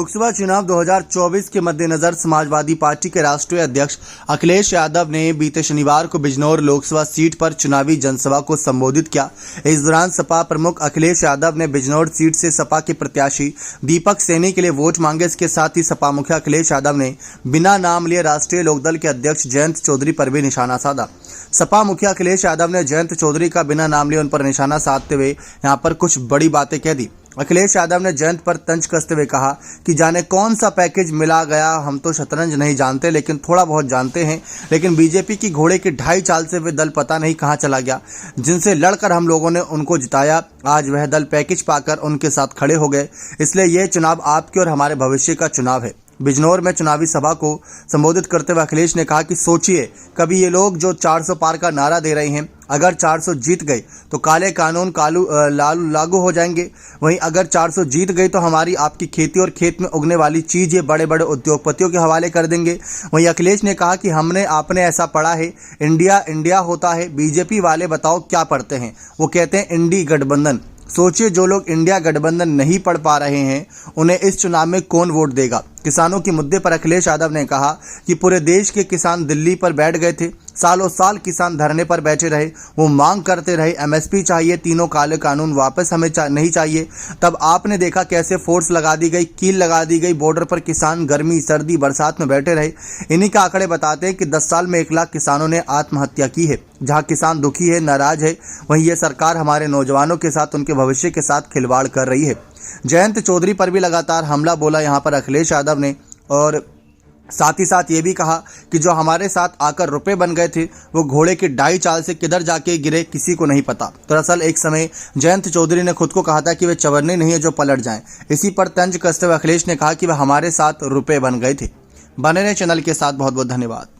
लोकसभा चुनाव 2024 के मद्देनजर समाजवादी पार्टी के राष्ट्रीय अध्यक्ष अखिलेश यादव ने बीते शनिवार को बिजनौर लोकसभा सीट पर चुनावी जनसभा को संबोधित किया। इस दौरान सपा प्रमुख अखिलेश यादव ने बिजनौर सीट से सपा के प्रत्याशी दीपक सैनी के लिए वोट मांगे। इसके साथ ही सपा मुखिया अखिलेश यादव ने बिना नाम लिए राष्ट्रीय लोकदल के अध्यक्ष जयंत चौधरी पर भी निशाना साधा। सपा मुखिया अखिलेश यादव ने जयंत चौधरी का बिना नाम लिए उन पर निशाना साधते हुए यहां पर कुछ बड़ी बातें कह दी। अखिलेश यादव ने जयंत पर तंज कसते हुए कहा कि जाने कौन सा पैकेज मिला गया, हम तो शतरंज नहीं जानते लेकिन थोड़ा बहुत जानते हैं। लेकिन बीजेपी की घोड़े की 2.5 चाल से वे दल पता नहीं कहां चला गया, जिनसे लड़कर हम लोगों ने उनको जिताया। आज वह दल पैकेज पाकर उनके साथ खड़े हो गए। इसलिए यह चुनाव आपके और हमारे भविष्य का चुनाव है। बिजनौर में चुनावी सभा को संबोधित करते हुए अखिलेश ने कहा कि सोचिए, कभी ये लोग जो 400 पार का नारा दे रहे हैं, अगर 400 जीत गए तो काले कानून लागू हो जाएंगे। वहीं अगर 400 जीत गई तो हमारी आपकी खेती और खेत में उगने वाली चीज ये बड़े बड़े उद्योगपतियों के हवाले कर देंगे। वहीं अखिलेश ने कहा कि हमने आपने ऐसा पढ़ा है, इंडिया इंडिया होता है। बीजेपी वाले बताओ क्या पढ़ते हैं? वो कहते हैं इंडी गठबंधन। सोचिए, जो लोग इंडिया गठबंधन नहीं पढ़ पा रहे हैं उन्हें इस चुनाव में कौन वोट देगा। किसानों के मुद्दे पर अखिलेश यादव ने कहा कि पूरे देश के किसान दिल्ली पर बैठ गए थे, सालों साल किसान धरने पर बैठे रहे, वो मांग करते रहे एमएसपी चाहिए, तीनों काले कानून वापस हमें नहीं चाहिए। तब आपने देखा कैसे फोर्स लगा दी गई, कील लगा दी गई, बॉर्डर पर किसान गर्मी सर्दी बरसात में बैठे रहे। इन्हीं के आंकड़े बताते हैं कि 10 साल में 1 लाख किसानों ने आत्महत्या की है। जहां किसान दुखी है, नाराज है, वहीं ये सरकार हमारे नौजवानों के साथ, उनके भविष्य के साथ खिलवाड़ कर रही है। जयंत चौधरी पर भी लगातार हमला बोला यहां पर अखिलेश यादव ने, और साथ ही साथ ये भी कहा कि जो हमारे साथ आकर रुपए बन गए थे वो घोड़े की 2.5 चाल से किधर जाके गिरे किसी को नहीं पता। दरअसल एक समय जयंत चौधरी ने खुद को कहा था कि वे चवन्नी नहीं है जो पलट जाएं। इसी पर तंज कसते हुए अखिलेश ने कहा कि वह हमारे साथ रुपए बन गए थे। बने रहे चैनल के साथ। बहुत बहुत धन्यवाद।